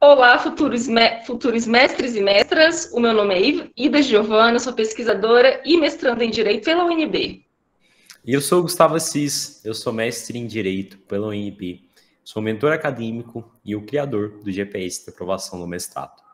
Olá, futuros mestres e mestras. O meu nome é Ida Giovana, sou pesquisadora e mestranda em Direito pela UNB. E eu sou o Gustavo Assis, eu sou mestre em Direito pela UNB, sou mentor acadêmico e o criador do GPS de aprovação no mestrado.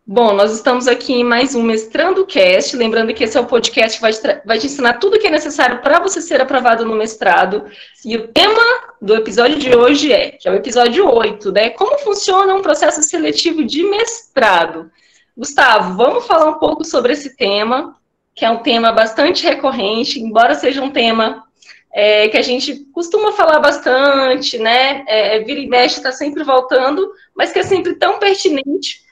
Bom, nós estamos aqui em mais um Mestrando Cast, lembrando que esse é o podcast que vai te ensinar tudo o que é necessário para você ser aprovado no mestrado. E o tema do episódio de hoje já é o episódio 8, né? Como funciona um processo seletivo de mestrado? Gustavo, vamos falar um pouco sobre esse tema, que é um tema bastante recorrente, embora seja um tema que a gente costuma falar bastante, né? Vira e mexe, está sempre voltando, mas que é sempre tão pertinente.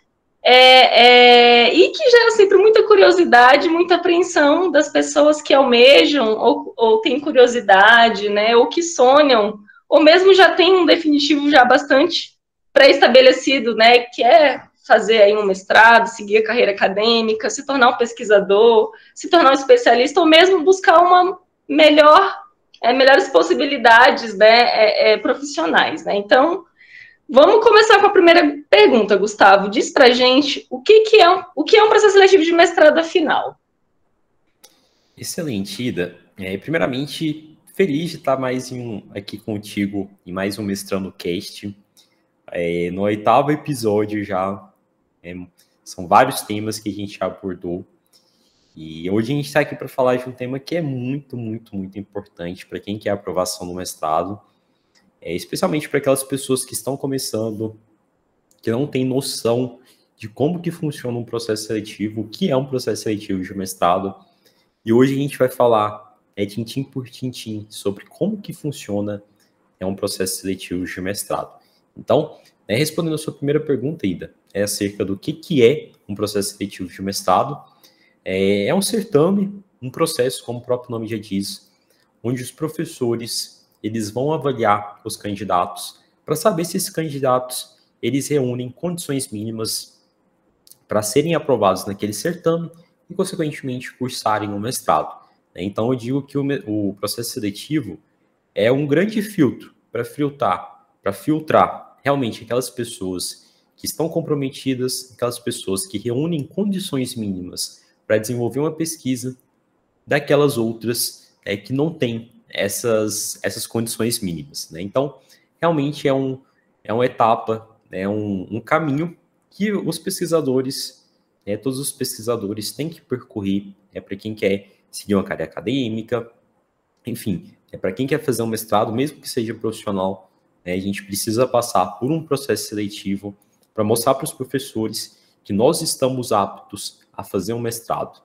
E que gera sempre muita curiosidade, muita apreensão das pessoas que almejam ou têm curiosidade, né, ou que sonham, ou mesmo já tem um definitivo já bastante pré-estabelecido, né, que é fazer aí um mestrado, seguir a carreira acadêmica, se tornar um pesquisador, se tornar um especialista, ou mesmo buscar uma melhores possibilidades, né, profissionais, né. Então, vamos começar com a primeira pergunta, Gustavo. Diz pra gente o que é um processo seletivo de mestrado afinal. Excelente, Ida. Primeiramente, feliz de estar aqui contigo em mais um Mestrando Cast. No 8º episódio já, são vários temas que a gente já abordou. E hoje a gente está aqui para falar de um tema que é muito, muito, muito importante para quem quer aprovação no mestrado, especialmente para aquelas pessoas que estão começando, que não têm noção de como que funciona um processo seletivo, o que é um processo seletivo de mestrado. E hoje a gente vai falar tintim por tintim sobre como que funciona um processo seletivo de mestrado. Então, respondendo a sua primeira pergunta, Ida, acerca do que é um processo seletivo de mestrado. É um certame, um processo, como o próprio nome já diz, onde os professores eles vão avaliar os candidatos para saber se esses candidatos eles reúnem condições mínimas para serem aprovados naquele certame e, consequentemente, cursarem o mestrado. Então, eu digo que o processo seletivo é um grande filtro para filtrar realmente aquelas pessoas que estão comprometidas, aquelas pessoas que reúnem condições mínimas para desenvolver uma pesquisa, daquelas outras que não têm essas condições mínimas. Né? Então, realmente é uma etapa, um caminho que os pesquisadores, todos os pesquisadores têm que percorrer para quem quer seguir uma carreira acadêmica, enfim, para quem quer fazer um mestrado, mesmo que seja profissional, a gente precisa passar por um processo seletivo para mostrar para os professores que nós estamos aptos a fazer um mestrado.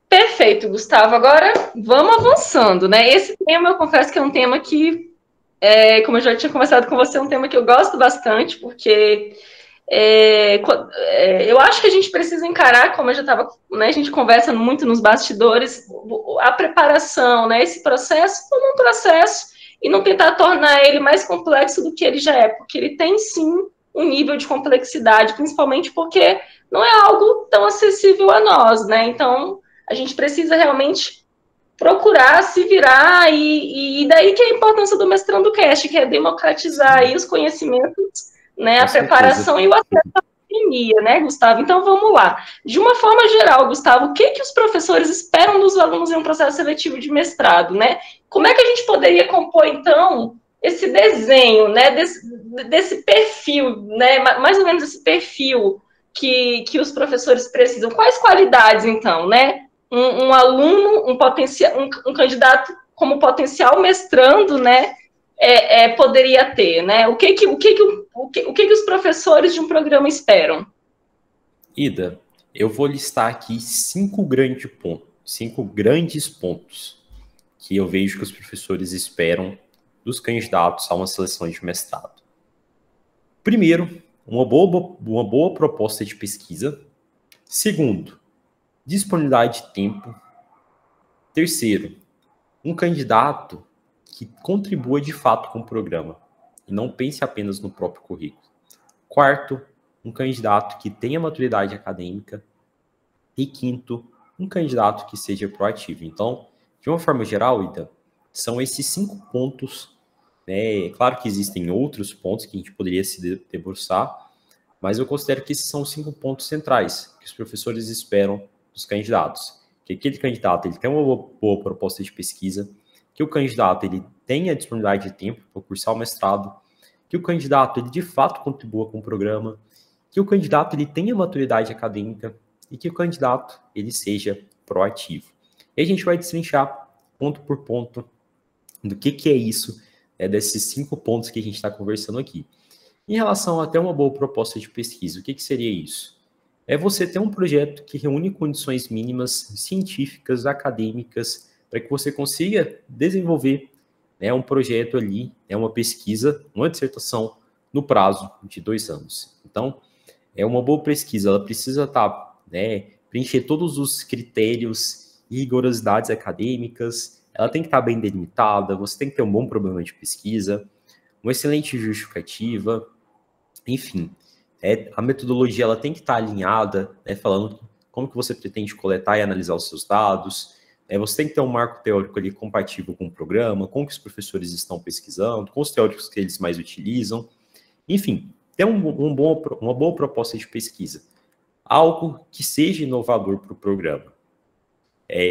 Perfeito, Gustavo. Agora vamos avançando, né? Esse tema, eu confesso que é um tema que, como eu já tinha conversado com você, é um tema que eu gosto bastante, porque eu acho que a gente precisa encarar, como eu já estava, né, a gente conversa muito nos bastidores, a preparação, né, esse processo como um processo e não tentar tornar ele mais complexo do que ele já é, porque ele tem sim um nível de complexidade, principalmente porque não é algo tão acessível a nós, né? Então a gente precisa realmente procurar se virar e daí que é a importância do Mestrando Cast, que é democratizar aí os conhecimentos, né, a preparação e o acesso à academia, né, Gustavo? Então vamos lá. De uma forma geral, Gustavo, o que os professores esperam dos alunos em um processo seletivo de mestrado, né? Como é que a gente poderia compor, então, esse desenho, né, desse perfil, né, mais ou menos esse perfil que os professores precisam? Quais qualidades, então, né? Um aluno, um candidato como potencial mestrando, né, poderia ter, né? O que os professores de um programa esperam? Ida, eu vou listar aqui 5 grandes pontos que eu vejo que os professores esperam dos candidatos a uma seleção de mestrado. Primeiro, uma boa proposta de pesquisa. Segundo, disponibilidade de tempo. Terceiro, um candidato que contribua de fato com o programa e não pense apenas no próprio currículo. Quarto, um candidato que tenha maturidade acadêmica. E quinto, um candidato que seja proativo. Então, de uma forma geral, Ida, são esses 5 pontos É claro que existem outros pontos que a gente poderia se debruçar, mas eu considero que esses são os 5 pontos centrais que os professores esperam dos candidatos. Que aquele candidato ele tenha uma boa proposta de pesquisa, que o candidato ele tenha disponibilidade de tempo para cursar o mestrado, que o candidato ele de fato contribua com o programa, que o candidato ele tenha maturidade acadêmica e que o candidato ele seja proativo. E a gente vai destrinchar ponto por ponto do que é isso, desses 5 pontos que a gente está conversando aqui. Em relação a até uma boa proposta de pesquisa, o que seria isso? É você ter um projeto que reúne condições mínimas científicas, acadêmicas, para que você consiga desenvolver um projeto ali, uma pesquisa, uma dissertação, no prazo de 2 anos. Então, uma boa pesquisa, ela precisa estar, preencher todos os critérios e rigorosidades acadêmicas, ela tem que estar bem delimitada, você tem que ter um bom problema de pesquisa, uma excelente justificativa, enfim, a metodologia ela tem que estar alinhada, falando como que você pretende coletar e analisar os seus dados, você tem que ter um marco teórico ali compatível com o programa, com o que os professores estão pesquisando, com os teóricos que eles mais utilizam, enfim, ter uma boa proposta de pesquisa, algo que seja inovador para o programa.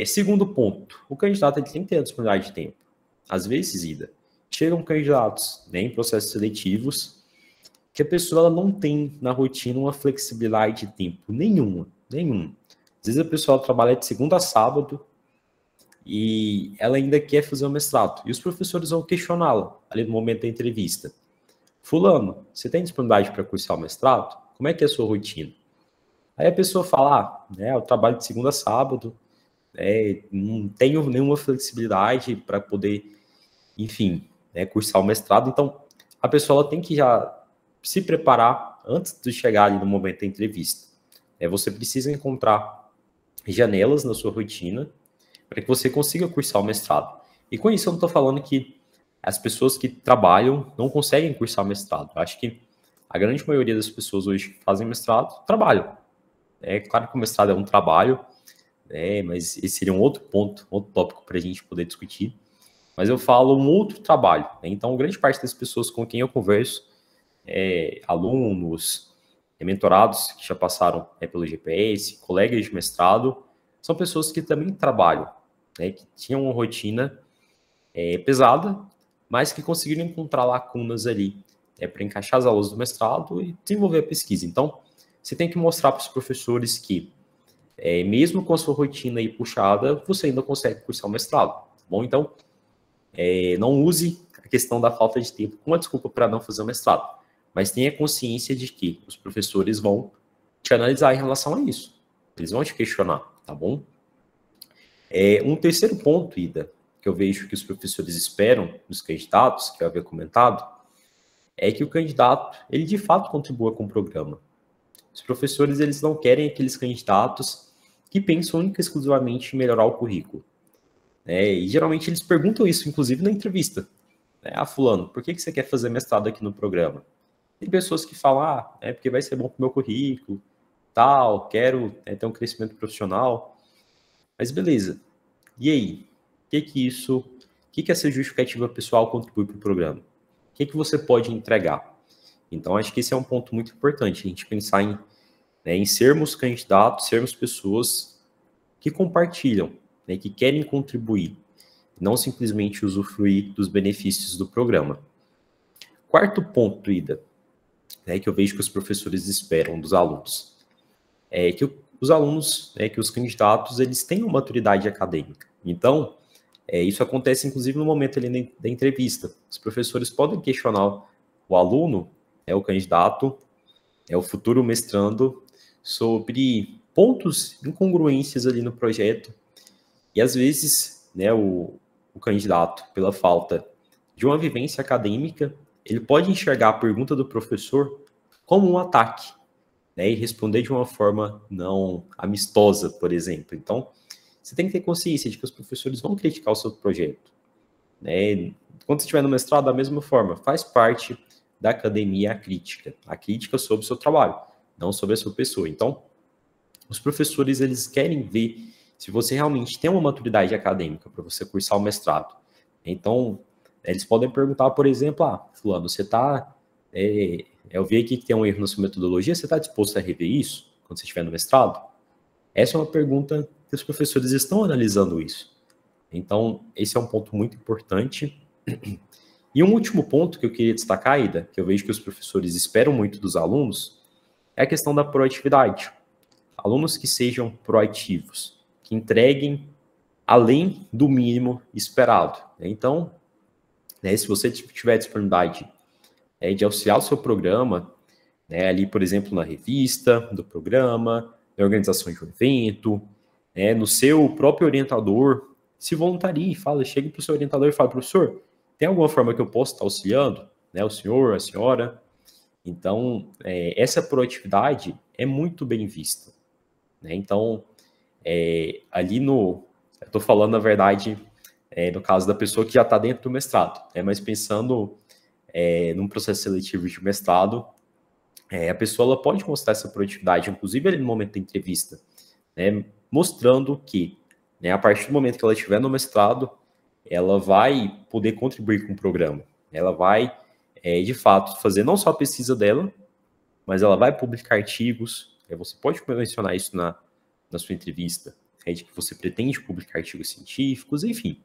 Segundo ponto, o candidato ele tem que ter a disponibilidade de tempo. Às vezes, Ida, chegam candidatos em processos seletivos que a pessoa ela não tem na rotina uma flexibilidade de tempo nenhuma. Às vezes a pessoa trabalha de segunda a sábado e ela ainda quer fazer o mestrado. E os professores vão questioná-la ali no momento da entrevista. Fulano, você tem disponibilidade para cursar o mestrado? Como é que é a sua rotina? Aí a pessoa fala, eu trabalho de segunda a sábado, não tenho nenhuma flexibilidade para poder, enfim, cursar o mestrado. Então, a pessoa ela tem que já se preparar antes de chegar ali no momento da entrevista. Você precisa encontrar janelas na sua rotina para que você consiga cursar o mestrado. E com isso eu não estou falando que as pessoas que trabalham não conseguem cursar o mestrado. Eu acho que a grande maioria das pessoas hoje que fazem mestrado trabalham. É claro que o mestrado é um trabalho, mas esse seria um outro ponto, outro tópico para a gente poder discutir. Mas eu falo um outro trabalho. Então, grande parte das pessoas com quem eu converso, alunos, mentorados que já passaram pelo GPS, colegas de mestrado, são pessoas que também trabalham, que tinham uma rotina pesada, mas que conseguiram encontrar lacunas ali para encaixar as aulas do mestrado e desenvolver a pesquisa. Então, você tem que mostrar para os professores que, mesmo com a sua rotina aí puxada, você ainda consegue cursar o mestrado, tá bom? Então, não use a questão da falta de tempo como uma desculpa para não fazer o mestrado, mas tenha consciência de que os professores vão te analisar em relação a isso. Eles vão te questionar, tá bom? Um terceiro ponto, Ida, que eu vejo que os professores esperam dos candidatos, que eu havia comentado, é que o candidato, ele de fato contribua com o programa. Os professores, eles não querem aqueles candidatos que pensam única e exclusivamente em melhorar o currículo. E geralmente eles perguntam isso, inclusive na entrevista. Fulano, por que você quer fazer mestrado aqui no programa? Tem pessoas que falam, porque vai ser bom para o meu currículo, tal, quero ter um crescimento profissional. Mas beleza. E aí? O que essa justificativa pessoal contribui para o programa? O que você pode entregar? Então, acho que esse é um ponto muito importante, a gente pensar em sermos candidatos, sermos pessoas que compartilham, que querem contribuir, não simplesmente usufruir dos benefícios do programa. Quarto ponto, Ida, que eu vejo que os professores esperam dos alunos, é que os alunos, que os candidatos, eles tenham maturidade acadêmica. Então, isso acontece, inclusive, no momento ali da entrevista. Os professores podem questionar o aluno, o candidato, o futuro mestrando, sobre pontos, incongruências ali no projeto. E, às vezes, o candidato, pela falta de uma vivência acadêmica, ele pode enxergar a pergunta do professor como um ataque, e responder de uma forma não amistosa, por exemplo. Então, você tem que ter consciência de que os professores vão criticar o seu projeto. Quando você estiver no mestrado, da mesma forma, faz parte da academia a crítica sobre o seu trabalho, não sobre a sua pessoa. Então, os professores, eles querem ver se você realmente tem uma maturidade acadêmica para você cursar o mestrado. Então, Eles podem perguntar, por exemplo, fulano, você está... eu vi aqui que tem um erro na sua metodologia, você está disposto a rever isso quando você estiver no mestrado? Essa é uma pergunta que os professores estão analisando isso. Então, esse é um ponto muito importante. E um último ponto que eu queria destacar, Ida, que eu vejo que os professores esperam muito dos alunos, é a questão da proatividade. Alunos que sejam proativos, que entreguem além do mínimo esperado. Então, se você tiver disponibilidade de auxiliar o seu programa, ali, por exemplo, na revista do programa, na organização de um evento, no seu próprio orientador, se voluntarie, chegue para o seu orientador e fale, professor, tem alguma forma que eu possa estar auxiliando, o senhor, a senhora? Então, essa proatividade é muito bem vista. Então, ali eu estou falando, na verdade, no caso da pessoa que já está dentro do mestrado, mas pensando num processo seletivo de mestrado, a pessoa ela pode mostrar essa proatividade, inclusive ali no momento da entrevista, mostrando que, a partir do momento que ela estiver no mestrado, ela vai poder contribuir com o programa. Ela vai, de fato, fazer não só a pesquisa dela, mas ela vai publicar artigos. Você pode mencionar isso na sua entrevista, de que você pretende publicar artigos científicos, enfim.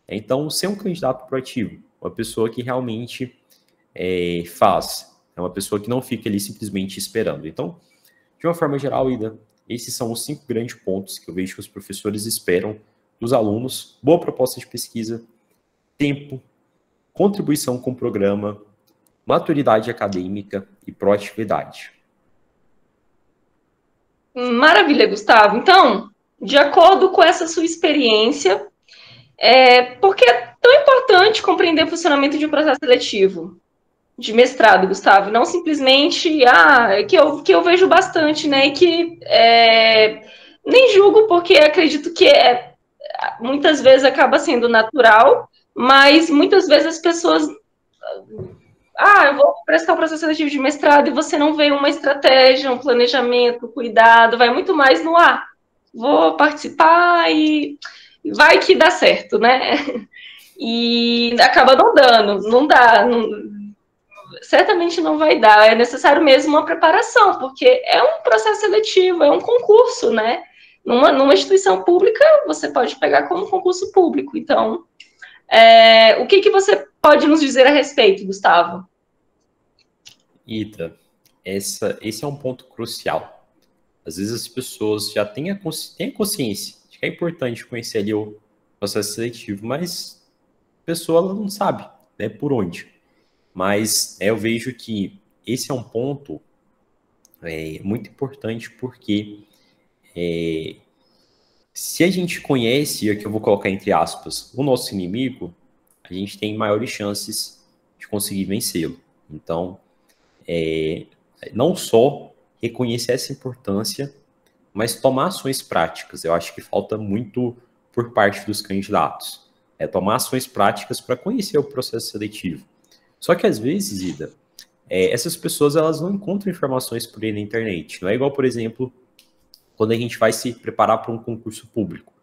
Então, ser um candidato proativo, uma pessoa que realmente faz, é uma pessoa que não fica ali simplesmente esperando. Então, de uma forma geral, Ida, esses são os 5 grandes pontos que eu vejo que os professores esperam dos alunos: boa proposta de pesquisa, tempo, contribuição com o programa, maturidade acadêmica e proatividade. Maravilha, Gustavo. Então, de acordo com essa sua experiência, por que é tão importante compreender o funcionamento de um processo seletivo de mestrado, Gustavo? Não simplesmente, que eu vejo bastante, e que nem julgo, porque acredito que muitas vezes acaba sendo natural, mas muitas vezes as pessoas... eu vou prestar um processo seletivo de mestrado e você não vê uma estratégia, um planejamento, cuidado, vai muito mais no vou participar e vai que dá certo, E acaba não dando, não dá, certamente não vai dar, é necessário mesmo uma preparação, porque é um processo seletivo, é um concurso, Numa instituição pública, você pode pegar como concurso público. Então, o que você pode nos dizer a respeito, Gustavo? Ida, esse é um ponto crucial. Às vezes as pessoas já têm a consciência de que é importante conhecer ali o processo seletivo, mas a pessoa ela não sabe por onde. Mas eu vejo que esse é um ponto muito importante, porque se a gente conhece, e aqui eu vou colocar entre aspas, o nosso inimigo, a gente tem maiores chances de conseguir vencê-lo. Então, não só reconhecer essa importância, mas tomar ações práticas. Eu acho que falta muito por parte dos candidatos. Tomar ações práticas para conhecer o processo seletivo. Só que às vezes, Ida, essas pessoas elas não encontram informações por aí na internet. Não é igual, por exemplo, quando a gente vai se preparar para um concurso público,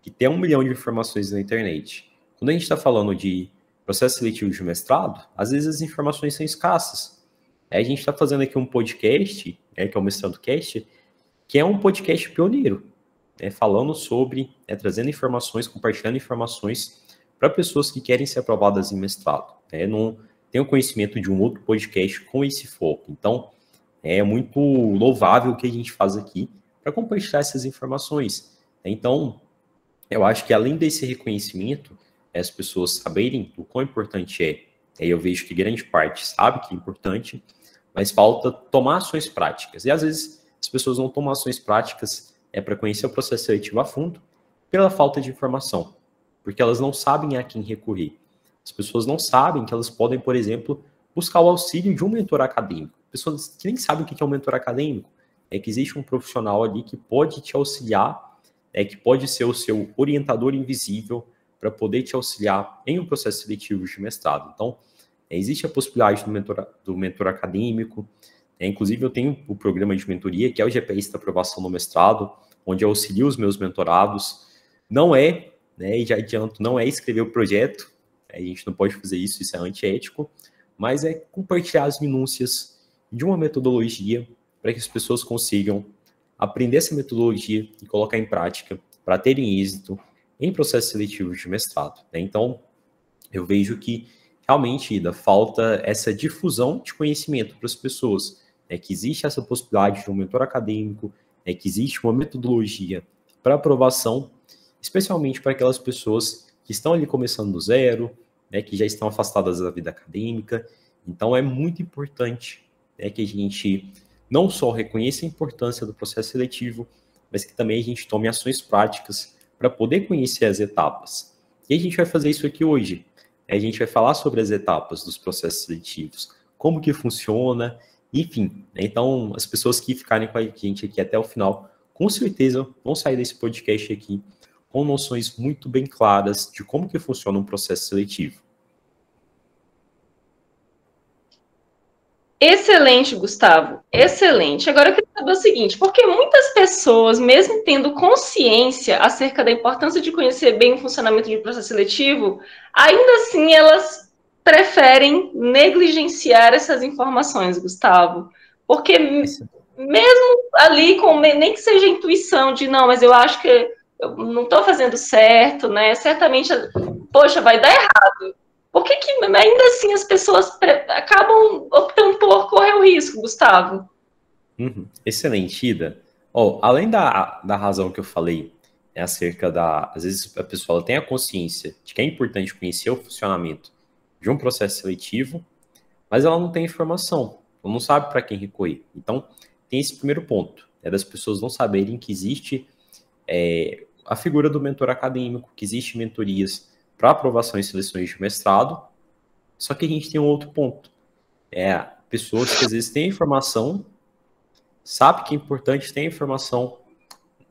que tem 1 milhão de informações na internet. Quando a gente está falando de processo seletivo de mestrado, às vezes as informações são escassas. A gente está fazendo aqui um podcast, que é o Mestrando Cast, que é um podcast pioneiro, falando sobre, trazendo informações, compartilhando informações para pessoas que querem ser aprovadas em mestrado. Não tenho conhecimento de um outro podcast com esse foco. Então, é muito louvável o que a gente faz aqui para compartilhar essas informações. Então, eu acho que além desse reconhecimento, as pessoas saberem o quão importante eu vejo que grande parte sabe que é importante, mas falta tomar ações práticas. E às vezes as pessoas não tomam ações práticas para conhecer o processo seletivo a fundo pela falta de informação, porque elas não sabem a quem recorrer. As pessoas não sabem que elas podem, por exemplo, buscar o auxílio de um mentor acadêmico. Pessoas que nem sabem o que é um mentor acadêmico, que existe um profissional ali que pode te auxiliar, que pode ser o seu orientador invisível para poder te auxiliar em um processo seletivo de mestrado. Então, existe a possibilidade do mentor acadêmico. Inclusive, eu tenho o programa de mentoria, que é o GPS da aprovação no mestrado, onde eu auxilio os meus mentorados. Não e já adianto, não é escrever o projeto, A gente não pode fazer isso, isso é antiético, mas é compartilhar as minúcias de uma metodologia para que as pessoas consigam aprender essa metodologia e colocar em prática para terem êxito em processos seletivos de mestrado. Então, eu vejo que realmente, Ida, falta essa difusão de conhecimento para as pessoas, que existe essa possibilidade de um mentor acadêmico, que existe uma metodologia para aprovação, especialmente para aquelas pessoas que estão ali começando do zero, que já estão afastadas da vida acadêmica. Então, é muito importante que a gente não só reconheça a importância do processo seletivo, mas que também a gente tome ações práticas para poder conhecer as etapas. E a gente vai fazer isso aqui hoje. A gente vai falar sobre as etapas dos processos seletivos, como que funciona, enfim. Então, as pessoas que ficarem com a gente aqui até o final, com certeza vão sair desse podcast aqui com noções muito bem claras de como que funciona um processo seletivo. Excelente, Gustavo. Excelente. Agora eu queria saber o seguinte, porque muitas pessoas, mesmo tendo consciência acerca da importância de conhecer bem o funcionamento de um processo seletivo, ainda assim elas preferem negligenciar essas informações, Gustavo. Porque mesmo ali, nem que seja intuição de, não, mas eu acho que eu não estou fazendo certo, né? Certamente, poxa, vai dar errado. Por que ainda assim as pessoas acabam optando por correr o risco, Gustavo? Excelente, Ida. Além da razão que eu falei, acerca às vezes a pessoa tem a consciência de que é importante conhecer o funcionamento de um processo seletivo, mas ela não tem informação, ela não sabe para quem recorrer. Então, tem esse primeiro ponto, das pessoas não saberem que existe a figura do mentor acadêmico, que existe mentorias para aprovação em seleções de mestrado, só que a gente tem um outro ponto. Pessoas que às vezes têm informação, sabe que é importante ter informação,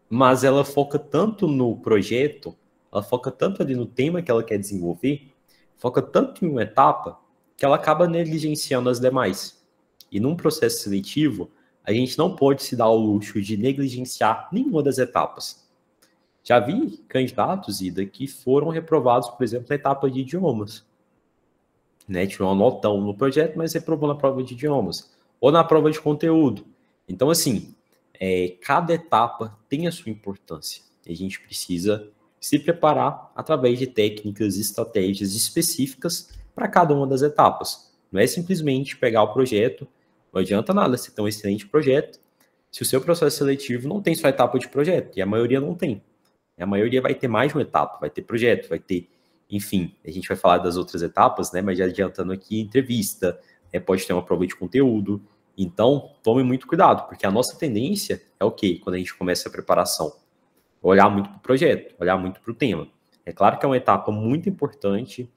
mas ela foca tanto no projeto, ela foca tanto ali no tema que ela quer desenvolver, foca tanto em uma etapa, que ela acaba negligenciando as demais. E num processo seletivo, a gente não pode se dar ao luxo de negligenciar nenhuma das etapas. Já vi candidatos, Ida, que foram reprovados, por exemplo, na etapa de idiomas. Tirou um notão no projeto, mas reprovou na prova de idiomas. Ou na prova de conteúdo. Então, assim, cada etapa tem a sua importância. E a gente precisa se preparar através de técnicas e estratégias específicas para cada uma das etapas. Não é simplesmente pegar o projeto, não adianta nada você ter um excelente projeto, se o seu processo seletivo não tem sua etapa de projeto, e a maioria não tem. A maioria vai ter mais de uma etapa, vai ter projeto, vai ter, enfim, a gente vai falar das outras etapas, né? Mas já adiantando aqui, entrevista, pode ter uma prova de conteúdo. Então, tome muito cuidado, porque a nossa tendência é o quê? Quando a gente começa a preparação, olhar muito para o projeto, olhar muito para o tema. É claro que é uma etapa muito importante,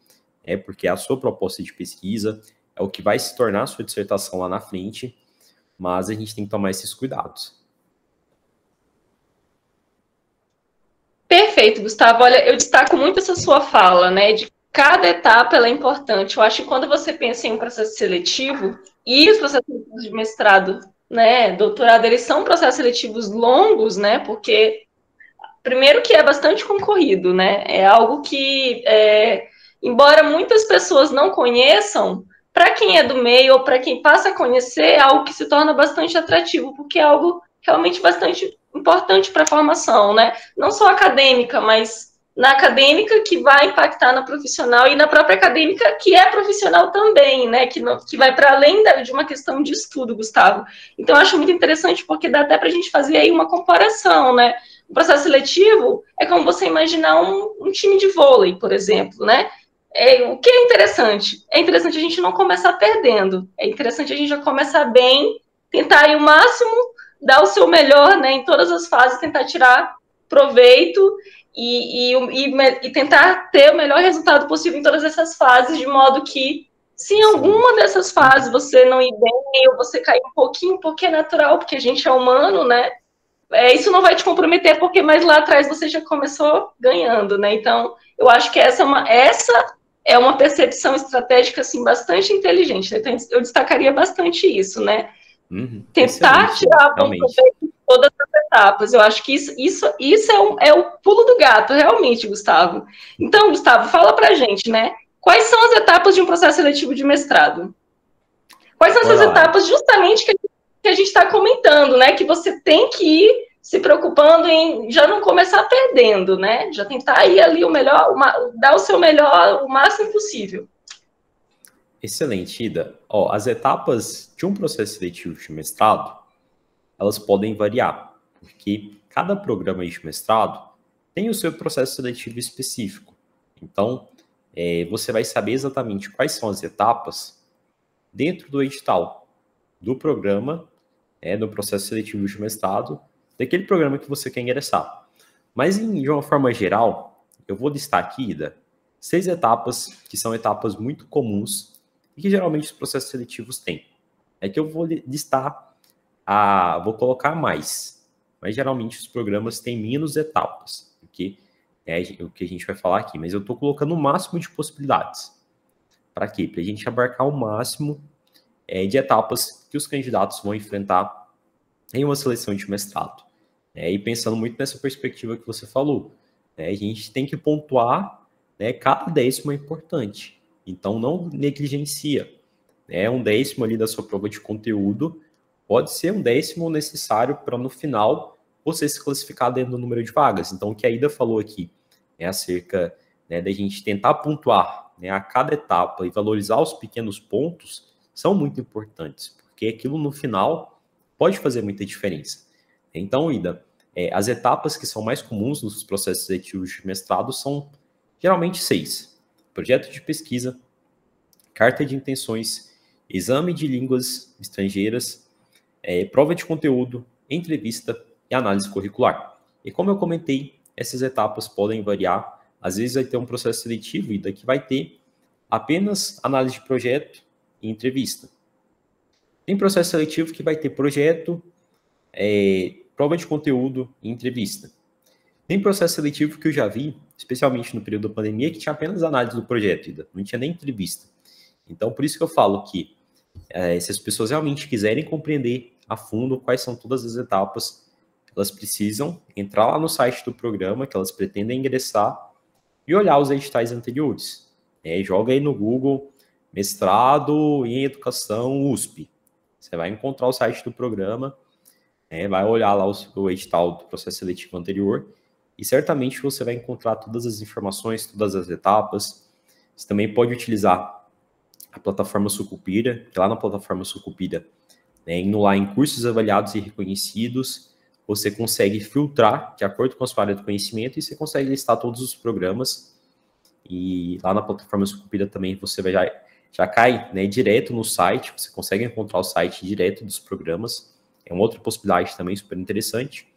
porque é a sua proposta de pesquisa, é o que vai se tornar a sua dissertação lá na frente, mas a gente tem que tomar esses cuidados. Perfeito, Gustavo. Olha, eu destaco muito essa sua fala, né? De cada etapa ela é importante. Eu acho que quando você pensa em um processo seletivo, e os processos seletivos de mestrado, né, doutorado, eles são processos seletivos longos, né? Porque, primeiro que é bastante concorrido, né? É algo que, embora muitas pessoas não conheçam, para quem é do meio ou para quem passa a conhecer, é algo que se torna bastante atrativo, porque é algo realmente bastante importante para a formação, né? Não só acadêmica, mas na acadêmica que vai impactar na profissional e na própria acadêmica que é profissional também, né? Que vai para além de uma questão de estudo, Gustavo. Então, eu acho muito interessante porque dá até para a gente fazer aí uma comparação, né? O processo seletivo é como você imaginar um time de vôlei, por exemplo, né? O que é interessante? É interessante a gente não começar perdendo. É interessante a gente já começar bem, tentar ir o máximo, dar o seu melhor, né, em todas as fases, tentar tirar proveito e tentar ter o melhor resultado possível em todas essas fases, de modo que, se em alguma dessas fases você não ir bem, ou você cair um pouquinho, porque é natural, porque a gente é humano, né, isso não vai te comprometer, porque mais lá atrás você já começou ganhando, né, então eu acho que essa é uma percepção estratégica, assim, bastante inteligente, então eu destacaria bastante isso, né, tentar tirar proveito de todas as etapas. Eu acho que isso é o pulo do gato, realmente, Gustavo. Então, Gustavo, fala pra gente, né? Quais são as etapas de um processo seletivo de mestrado? Quais são essas etapas justamente que a gente está comentando, né? Que você tem que ir se preocupando em já não começar perdendo, né? Já tentar ir ali o melhor, dar o seu melhor o máximo possível. Excelente, Ida. As etapas de um processo seletivo de mestrado, elas podem variar, porque cada programa de mestrado tem o seu processo seletivo específico. Então, você vai saber exatamente quais são as etapas dentro do edital do programa, do processo seletivo de mestrado, daquele programa que você quer ingressar. Mas, de uma forma geral, eu vou listar aqui, Ida, 6 etapas, que são etapas muito comuns e que geralmente os processos seletivos têm. É que eu vou listar, vou colocar mais, mas geralmente os programas têm menos etapas, porque é o que a gente vai falar aqui. Mas eu estou colocando o máximo de possibilidades. Para quê? Para a gente abarcar o máximo de etapas que os candidatos vão enfrentar em uma seleção de mestrado. E pensando muito nessa perspectiva que você falou, a gente tem que pontuar, cada décimo é importante. Então, não negligencia. Um décimo ali da sua prova de conteúdo pode ser um décimo necessário para, no final, você se classificar dentro do número de vagas. Então, o que a Ida falou aqui é acerca da gente tentar pontuar a cada etapa e valorizar os pequenos pontos são muito importantes, porque aquilo, no final, pode fazer muita diferença. Então, Ida, as etapas que são mais comuns nos processos seletivos de mestrado são geralmente 6. Projeto de pesquisa, carta de intenções, exame de línguas estrangeiras, prova de conteúdo, entrevista e análise curricular. E como eu comentei, essas etapas podem variar. Às vezes vai ter um processo seletivo e daqui vai ter apenas análise de projeto e entrevista. Tem processo seletivo que vai ter projeto, prova de conteúdo e entrevista. Tem processo seletivo que eu já vi, especialmente no período da pandemia, que tinha apenas análise do projeto, Ida, não tinha nem entrevista. Então, por isso que eu falo que se as pessoas realmente quiserem compreender a fundo quais são todas as etapas, elas precisam entrar lá no site do programa que elas pretendem ingressar e olhar os editais anteriores. Joga aí no Google, mestrado em educação USP. Você vai encontrar o site do programa, vai olhar lá o edital do processo seletivo anterior e certamente você vai encontrar todas as informações, todas as etapas. Você também pode utilizar a plataforma Sucupira, que lá na plataforma Sucupira, indo lá em cursos avaliados e reconhecidos, você consegue filtrar de acordo com a sua área de conhecimento e você consegue listar todos os programas. E lá na plataforma Sucupira também você já cai direto no site, você consegue encontrar o site direto dos programas. É uma outra possibilidade também super interessante.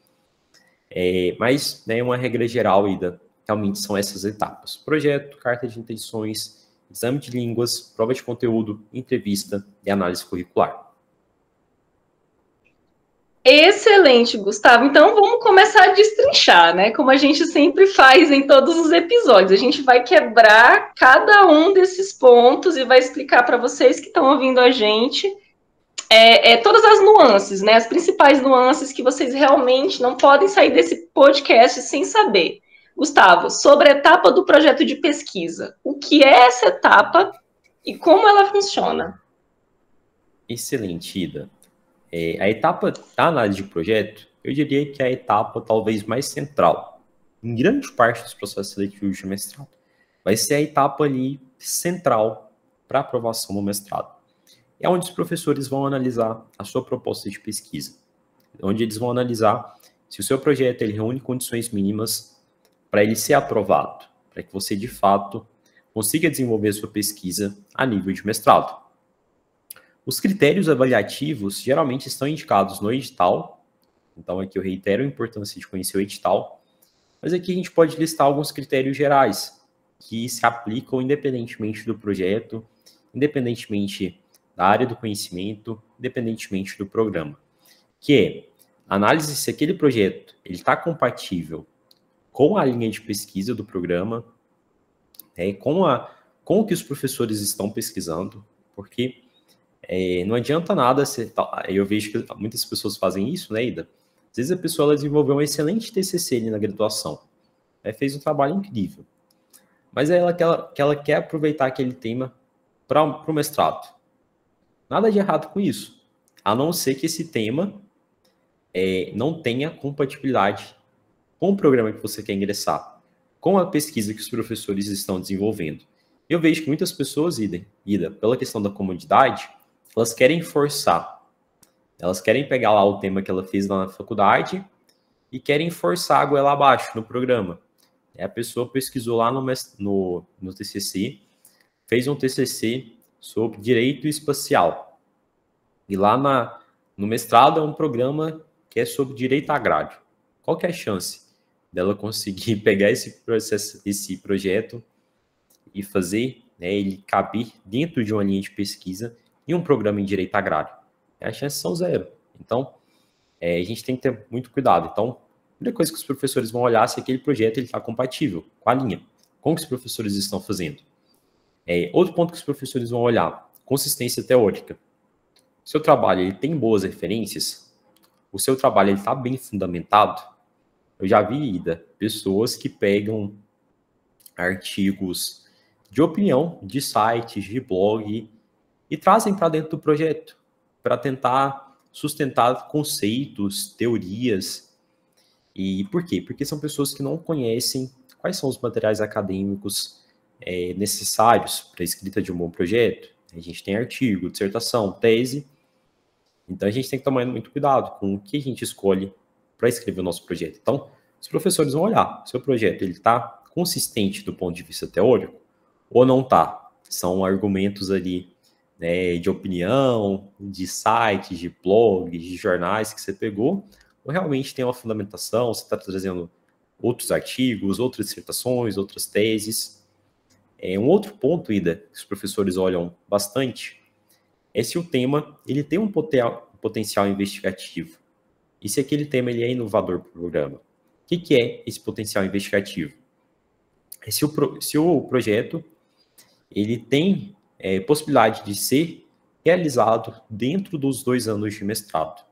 Mas, uma regra geral, Ida, realmente são essas etapas. Projeto, carta de intenções, exame de línguas, prova de conteúdo, entrevista e análise curricular. Excelente, Gustavo. Então, vamos começar a destrinchar, né? Como a gente sempre faz em todos os episódios. A gente vai quebrar cada um desses pontos e vai explicar para vocês que estão ouvindo a gente todas as nuances, né? As principais nuances que vocês realmente não podem sair desse podcast sem saber. Gustavo, sobre a etapa do projeto de pesquisa. O que é essa etapa e como ela funciona? Excelente, Ida. A etapa da análise de projeto, eu diria que é a etapa talvez mais central, em grande parte dos processos seletivos de mestrado. Vai ser a etapa ali central para aprovação no mestrado. É onde os professores vão analisar a sua proposta de pesquisa, onde eles vão analisar se o seu projeto ele reúne condições mínimas para ele ser aprovado, para que você, de fato, consiga desenvolver a sua pesquisa a nível de mestrado. Os critérios avaliativos geralmente estão indicados no edital, então aqui eu reitero a importância de conhecer o edital, mas aqui a gente pode listar alguns critérios gerais que se aplicam independentemente do projeto, independentemente da área do conhecimento, independentemente do programa, que é análise se aquele projeto está compatível com a linha de pesquisa do programa, com o que os professores estão pesquisando, porque não adianta nada eu vejo que muitas pessoas fazem isso, né, Ida? Às vezes a pessoa desenvolveu um excelente TCC ali na graduação, fez um trabalho incrível, mas é que ela quer aproveitar aquele tema para o mestrado. Nada de errado com isso, a não ser que esse tema não tenha compatibilidade com o programa que você quer ingressar, com a pesquisa que os professores estão desenvolvendo. Eu vejo que muitas pessoas, Ida, pela questão da comodidade, elas querem forçar. Elas querem pegar lá o tema que ela fez lá na faculdade e querem forçar a água lá abaixo no programa. A pessoa pesquisou lá no TCC, fez um TCC sobre direito espacial. E lá no mestrado é um programa que é sobre direito agrário. Qual que é a chance dela conseguir pegar esse projeto e fazer ele caber dentro de uma linha de pesquisa em um programa em direito agrário? As chances são zero. Então, a gente tem que ter muito cuidado. Então, a primeira coisa que os professores vão olhar é se aquele projeto está compatível com a linha. Como que os professores estão fazendo? Outro ponto que os professores vão olhar, consistência teórica. O seu trabalho ele tem boas referências? O seu trabalho está bem fundamentado? Eu já vi, Ida, pessoas que pegam artigos de opinião, de sites, de blog, e trazem para dentro do projeto, para tentar sustentar conceitos, teorias. E por quê? Porque são pessoas que não conhecem quais são os materiais acadêmicos necessários para a escrita de um bom projeto. A gente tem artigo, dissertação, tese. Então, a gente tem que tomar muito cuidado com o que a gente escolhe para escrever o nosso projeto. Então, os professores vão olhar, seu projeto está consistente do ponto de vista teórico ou não está? São argumentos ali de opinião, de sites, de blogs, de jornais que você pegou, ou realmente tem uma fundamentação, você está trazendo outros artigos, outras dissertações, outras teses. Um outro ponto, Ida, que os professores olham bastante, é se o tema ele tem um potencial investigativo. E se aquele tema ele é inovador para o programa. O que é esse potencial investigativo? Se o projeto ele tem possibilidade de ser realizado dentro dos 2 anos de mestrado.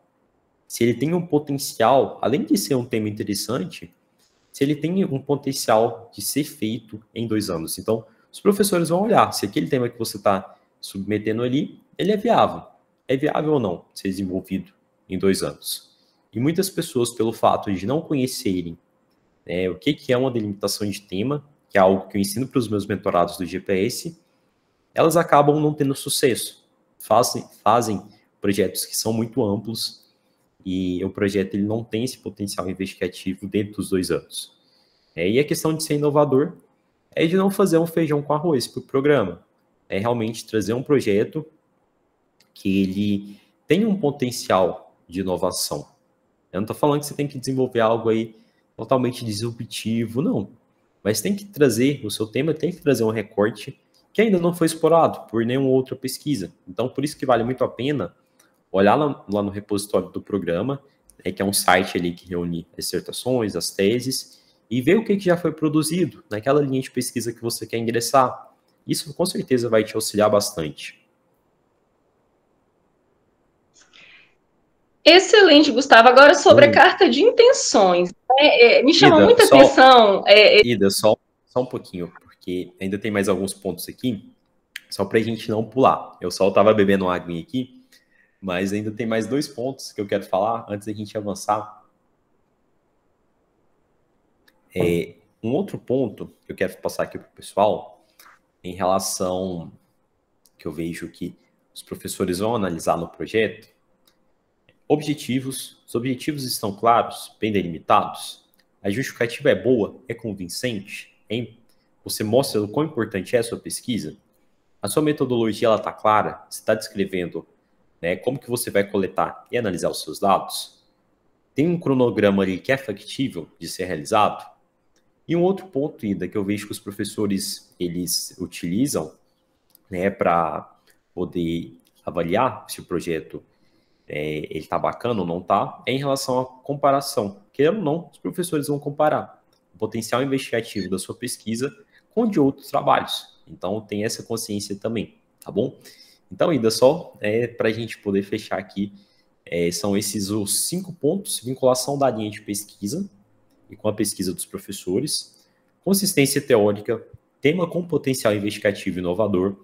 Se ele tem um potencial, além de ser um tema interessante, se ele tem um potencial de ser feito em 2 anos. Então, os professores vão olhar se aquele tema que você está submetendo ali, ele é viável. É viável ou não ser desenvolvido em 2 anos? E muitas pessoas, pelo fato de não conhecerem o que é uma delimitação de tema, que é algo que eu ensino para os meus mentorados do GPS, elas acabam não tendo sucesso. Fazem projetos que são muito amplos e o projeto ele não tem esse potencial investigativo dentro dos 2 anos. E a questão de ser inovador é de não fazer um feijão com arroz para o programa. É realmente trazer um projeto que ele tem um potencial de inovação. Eu não estou falando que você tem que desenvolver algo aí totalmente disruptivo, não. Mas tem que trazer, o seu tema tem que trazer um recorte que ainda não foi explorado por nenhuma outra pesquisa. Então, por isso que vale muito a pena olhar lá no repositório do programa, que é um site ali que reúne as dissertações, as teses, e ver o que já foi produzido naquela linha de pesquisa que você quer ingressar. Isso, com certeza, vai te auxiliar bastante. Excelente, Gustavo. Agora, sobre a carta de intenções. Me chama muita atenção. Ida, só um pouquinho, porque ainda tem mais alguns pontos aqui, só para a gente não pular. Eu só estava bebendo água aqui, mas ainda tem mais 2 pontos que eu quero falar antes da gente avançar. Um outro ponto que eu quero passar aqui para o pessoal, em relação que eu vejo que os professores vão analisar no projeto, objetivos. Os objetivos estão claros, bem delimitados? A justificativa é boa? É convincente? Você mostra o quão importante é a sua pesquisa? A sua metodologia está clara? Você está descrevendo como que você vai coletar e analisar os seus dados? Tem um cronograma ali que é factível de ser realizado? E um outro ponto, Ida, que eu vejo que os professores eles utilizam para poder avaliar se o projeto ele está bacana ou não está, é em relação à comparação. Querendo ou não, os professores vão comparar o potencial investigativo da sua pesquisa com o de outros trabalhos. Então, tem essa consciência também, tá bom? Então, Ida, só para a gente poder fechar aqui, são esses os 5 pontos: vinculação da linha de pesquisa e com a pesquisa dos professores, consistência teórica, tema com potencial investigativo inovador,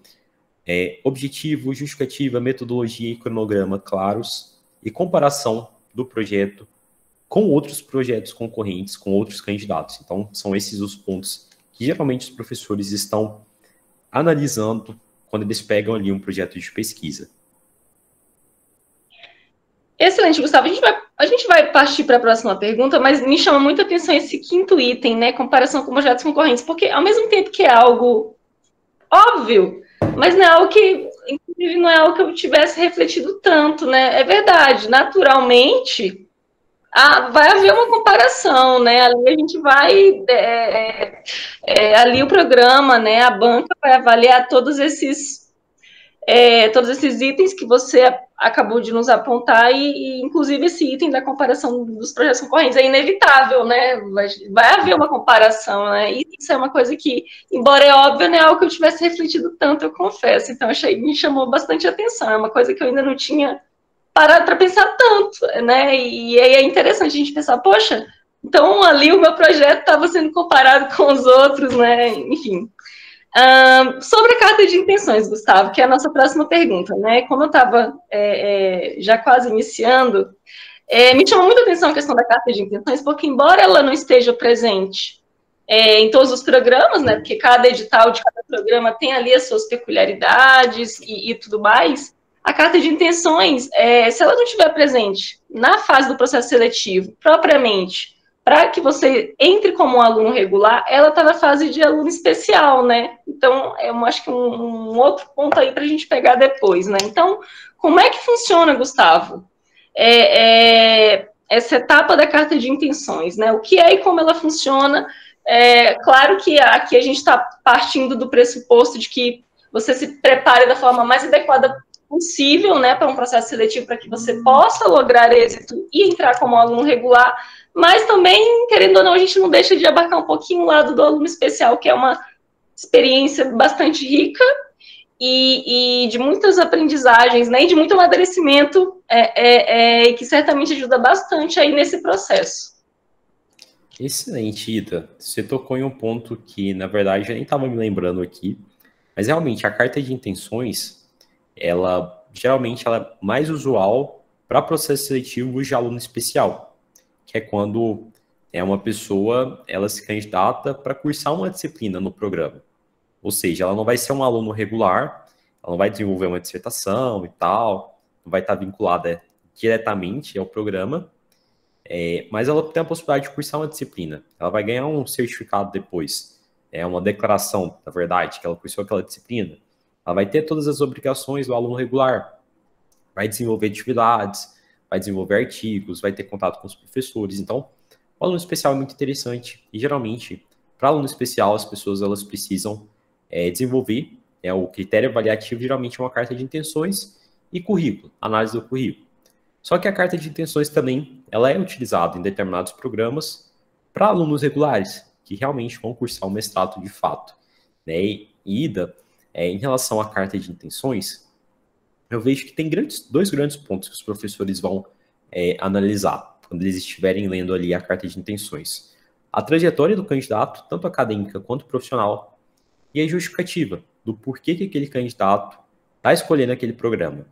objetivo, justificativa, metodologia e cronograma claros e comparação do projeto com outros projetos concorrentes, com outros candidatos. Então, são esses os pontos que geralmente os professores estão analisando quando eles pegam ali um projeto de pesquisa. Excelente, Gustavo. A gente vai partir para a próxima pergunta, mas me chama muita atenção esse quinto item, né? Comparação com projetos concorrentes, porque ao mesmo tempo que é algo óbvio, mas não é algo que, inclusive, não é algo que eu tivesse refletido tanto, né? É verdade, naturalmente, vai haver uma comparação, né? Ali a gente vai, ali o programa, né? A banca vai avaliar todos esses itens que você acabou de nos apontar e inclusive esse item da comparação dos projetos concorrentes é inevitável, né? Vai haver uma comparação, né? E isso é uma coisa que, embora é óbvio, não é algo que eu tivesse refletido tanto, eu confesso. Então, me chamou bastante atenção. É uma coisa que eu ainda não tinha parado para pensar tanto, né? E aí é interessante a gente pensar, poxa, então ali o meu projeto estava sendo comparado com os outros, né? Enfim. Sobre a carta de intenções, Gustavo, que é a nossa próxima pergunta, né? Como eu estava já quase iniciando, me chamou muita atenção a questão da carta de intenções, porque embora ela não esteja presente em todos os programas, né? Porque cada edital de cada programa tem ali as suas peculiaridades e tudo mais, a carta de intenções, se ela não estiver presente na fase do processo seletivo, propriamente, para que você entre como um aluno regular, ela está na fase de aluno especial, né? Então, eu acho que um outro ponto aí para a gente pegar depois, né? Então, como é que funciona, Gustavo, essa etapa da carta de intenções, né? O que é e como ela funciona? Claro que aqui a gente está partindo do pressuposto de que você se prepare da forma mais adequada possível, né, para um processo seletivo, para que você possa lograr êxito e entrar como aluno regular, mas também, querendo ou não, a gente não deixa de abarcar um pouquinho o lado do aluno especial, que é uma experiência bastante rica e de muitas aprendizagens, né, e de muito amadurecimento, que certamente ajuda bastante aí nesse processo. Excelente, Ida. Você tocou em um ponto que, na verdade, eu nem estava me lembrando aqui, mas realmente a carta de intenções, geralmente ela é mais usual para processo seletivo de aluno especial, que é quando uma pessoa, ela se candidata para cursar uma disciplina no programa. Ou seja, ela não vai ser um aluno regular, ela não vai desenvolver uma dissertação e tal, não vai estar vinculada diretamente ao programa, mas ela tem a possibilidade de cursar uma disciplina. Ela vai ganhar um certificado depois, uma declaração, na verdade, que ela cursou aquela disciplina. Ela vai ter todas as obrigações do aluno regular, vai desenvolver atividades, vai desenvolver artigos, vai ter contato com os professores. Então, o aluno especial é muito interessante e, geralmente, para aluno especial, as pessoas elas precisam desenvolver o critério avaliativo, geralmente é uma carta de intenções e currículo, análise do currículo. Só que a carta de intenções também ela é utilizada em determinados programas para alunos regulares, que realmente vão cursar o mestrado de fato. Né? E Ida, em relação à carta de intenções, eu vejo que tem dois grandes pontos que os professores vão analisar quando eles estiverem lendo ali a carta de intenções. A trajetória do candidato, tanto acadêmica quanto profissional, e a justificativa do porquê que aquele candidato está escolhendo aquele programa.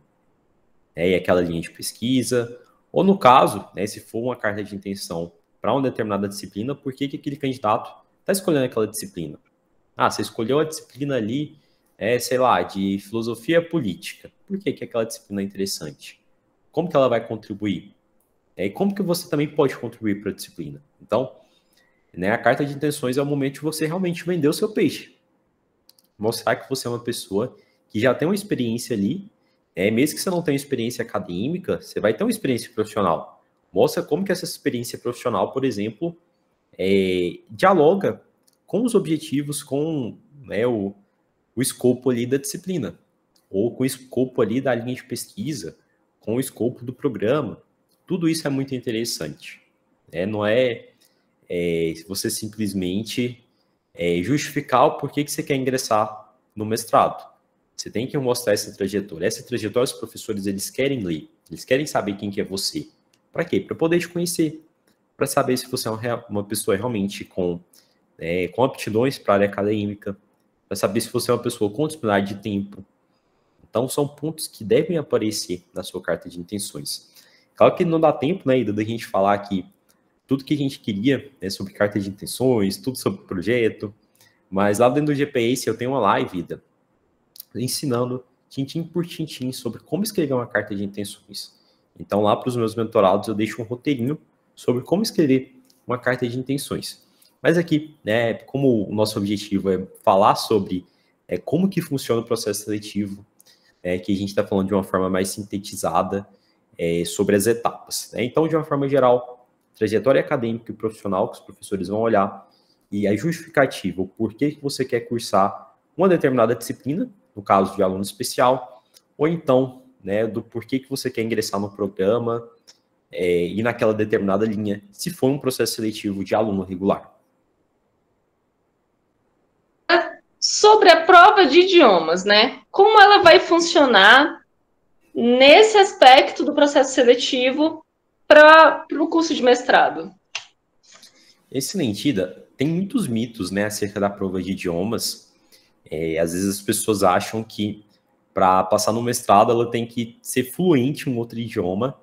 E aquela linha de pesquisa, ou no caso, se for uma carta de intenção para uma determinada disciplina, por que aquele candidato está escolhendo aquela disciplina? Você escolheu a disciplina ali, sei lá, de filosofia política. Por que aquela disciplina é interessante? Como que ela vai contribuir? E como que você também pode contribuir para a disciplina? Então, a carta de intenções é o momento de você realmente vender o seu peixe. Mostrar que você é uma pessoa que já tem uma experiência ali, mesmo que você não tenha experiência acadêmica, você vai ter uma experiência profissional. Mostra como que essa experiência profissional, por exemplo, dialoga com os objetivos, com o escopo ali da disciplina, ou com o escopo ali da linha de pesquisa, com o escopo do programa. Tudo isso é muito interessante. Não é você simplesmente justificar o porquê que você quer ingressar no mestrado. Você tem que mostrar essa trajetória. Essa trajetória, os professores, eles querem ler. Eles querem saber quem que é você. Para quê? Para poder te conhecer. Para saber se você é uma pessoa realmente com aptidões para a área acadêmica, para saber se você é uma pessoa com disponibilidade de tempo. Então, são pontos que devem aparecer na sua carta de intenções. Claro que não dá tempo, né, ainda da gente falar aqui tudo que a gente queria, né, sobre carta de intenções, tudo sobre o projeto, mas lá dentro do GPS eu tenho uma live, Ida, ensinando tintim por tintim sobre como escrever uma carta de intenções. Então, lá para os meus mentorados, eu deixo um roteirinho sobre como escrever uma carta de intenções. Mas aqui, né, como o nosso objetivo é falar sobre como que funciona o processo seletivo, que a gente está falando de uma forma mais sintetizada sobre as etapas. Né? Então, de uma forma geral, trajetória acadêmica e profissional que os professores vão olhar e a justificativa, o porquê que você quer cursar uma determinada disciplina, no caso de aluno especial, ou então, né, do porquê que você quer ingressar no programa e naquela determinada linha, se for um processo seletivo de aluno regular. Sobre a prova de idiomas, né? Como ela vai funcionar nesse aspecto do processo seletivo para o curso de mestrado? Excelente, Ida. Tem muitos mitos, né, acerca da prova de idiomas. Às vezes as pessoas acham que para passar no mestrado ela tem que ser fluente em um outro idioma.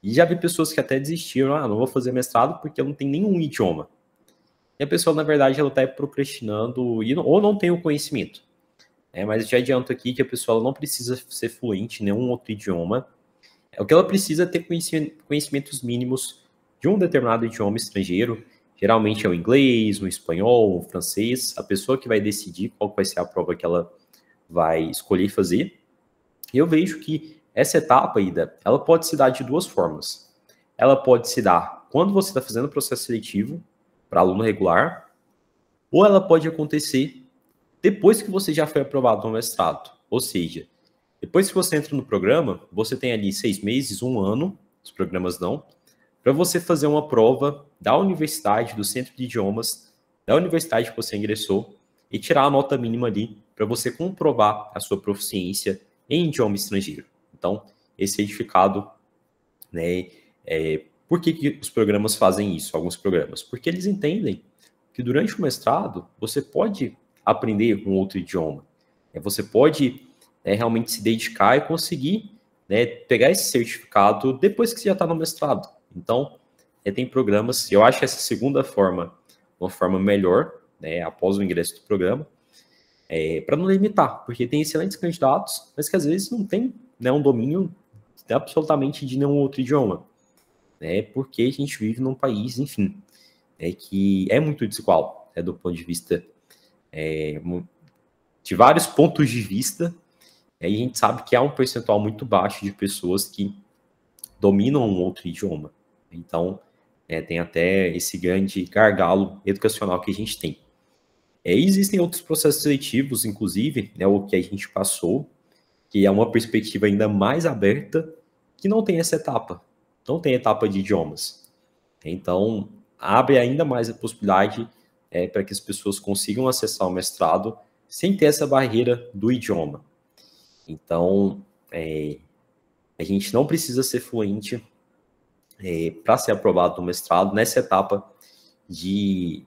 E já vi pessoas que até desistiram, não vou fazer mestrado porque eu não tenho nenhum idioma. E a pessoa, na verdade, ela está procrastinando ou não tem o conhecimento. Mas já adianto aqui que a pessoa ela não precisa ser fluente em nenhum outro idioma. O que ela precisa é ter conhecimentos mínimos de um determinado idioma estrangeiro. Geralmente é o inglês, o espanhol, o francês. A pessoa que vai decidir qual vai ser a prova que ela vai escolher fazer. E eu vejo que essa etapa, Ida, ela pode se dar de duas formas. Ela pode se dar quando você está fazendo o processo seletivo para aluno regular, ou ela pode acontecer depois que você já foi aprovado no mestrado. Ou seja, depois que você entra no programa, você tem ali 6 meses, 1 ano, os programas dão, para você fazer uma prova da universidade, do centro de idiomas, da universidade que você ingressou, e tirar a nota mínima ali para você comprovar a sua proficiência em idioma estrangeiro. Então, esse certificado, né, por que os programas fazem isso, alguns programas? Porque eles entendem que durante o mestrado você pode aprender um outro idioma. Você pode realmente se dedicar e conseguir pegar esse certificado depois que você já está no mestrado. Então, tem programas, eu acho essa segunda forma uma forma melhor, após o ingresso do programa, para não limitar, porque tem excelentes candidatos, mas que às vezes não tem um domínio absolutamente de nenhum outro idioma. Porque a gente vive num país, enfim, que é muito desigual, do ponto de vista de vários pontos de vista, e a gente sabe que há um percentual muito baixo de pessoas que dominam um outro idioma. Então, tem até esse grande gargalo educacional que a gente tem. Existem outros processos seletivos, inclusive, o que a gente passou, que é uma perspectiva ainda mais aberta, que não tem essa etapa. Não tem etapa de idiomas. Então, abre ainda mais a possibilidade para que as pessoas consigam acessar o mestrado sem ter essa barreira do idioma. Então, a gente não precisa ser fluente para ser aprovado no mestrado nessa etapa de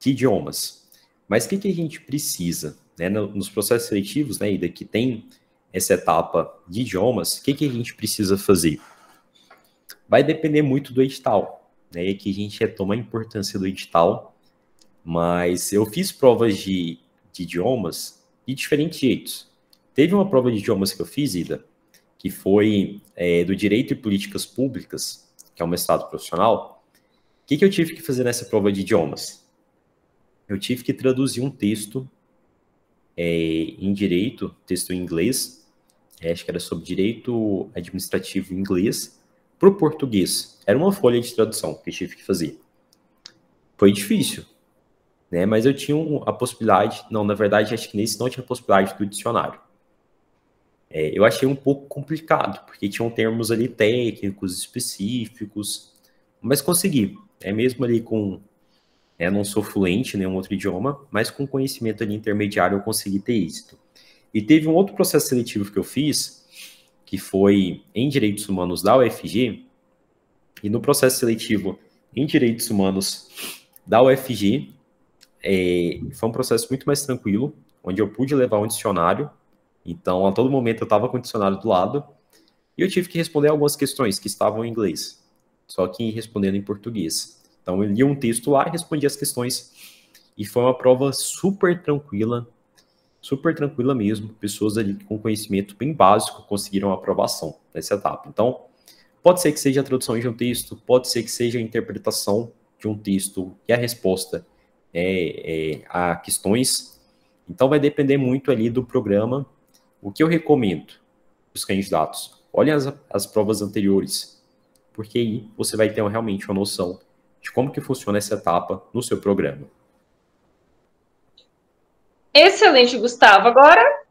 idiomas. Mas o que a gente precisa? Nos processos seletivos, Ida, que tem essa etapa de idiomas, o que a gente precisa fazer? Vai depender muito do edital, e aqui a gente retoma a importância do edital, mas eu fiz provas de idiomas de diferentes jeitos. Teve uma prova de idiomas que eu fiz, Ida, que foi do Direito e Políticas Públicas, que é um mestrado profissional. O que eu tive que fazer nessa prova de idiomas? Eu tive que traduzir um texto em direito, texto em inglês, acho que era sobre direito administrativo em inglês, para o português. Era uma folha de tradução que eu tive que fazer. Foi difícil, mas eu tinha a possibilidade, na verdade, acho que nesse não tinha a possibilidade do dicionário. Eu achei um pouco complicado, porque tinham termos ali técnicos, específicos, mas consegui. Mesmo ali com... não sou fluente em nenhum outro idioma, mas com conhecimento ali intermediário eu consegui ter êxito. E teve um outro processo seletivo que eu fiz, que foi em Direitos Humanos da UFG, e no processo seletivo em Direitos Humanos da UFG, foi um processo muito mais tranquilo, onde eu pude levar um dicionário. Então, a todo momento eu estava com o dicionário do lado e eu tive que responder algumas questões que estavam em inglês, só que respondendo em português. Então, eu lia um texto lá e respondia as questões. E foi uma prova super tranquila mesmo. Pessoas ali com conhecimento bem básico conseguiram a aprovação nessa etapa. Então, pode ser que seja a tradução de um texto, pode ser que seja a interpretação de um texto e a resposta a questões. Então, vai depender muito ali do programa. O que eu recomendo para os candidatos? Olhem as provas anteriores, porque aí você vai ter realmente uma noção de como que funciona essa etapa no seu programa. Excelente, Gustavo. Agora,